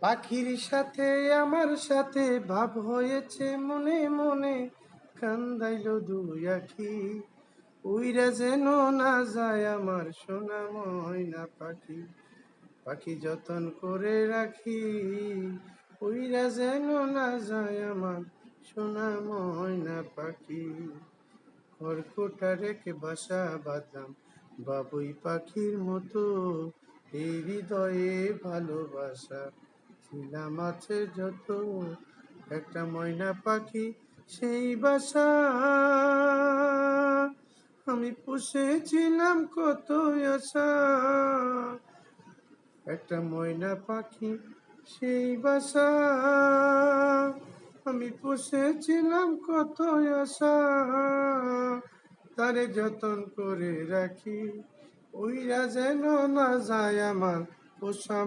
পাখির সাথে আমার সাথে ভাব হয়েছে মনে মনে, কান্দাইল দুই আখি। উইরা যেন না যায় আমার সোনা ময়না পাখি, পাখি যতন করে রাখি। উইরা যেন না যায় আমার সোনা ময়না পাখি। খড়কুটা রেখে বাসা বাঁধলাম বাবুই পাখির মতো, এই হৃদয়ে ভালোবাসা ছিলাম আছে যত। একটা ময়না পাখি সেই বাসা আমি পুষেছিলাম কত আশা। একটা ময়না পাখি সেই বাসা আমি পুষেছিলাম কত আশা, তারে যতন করে রাখি। উইরা যেন না যায় আমার পোষা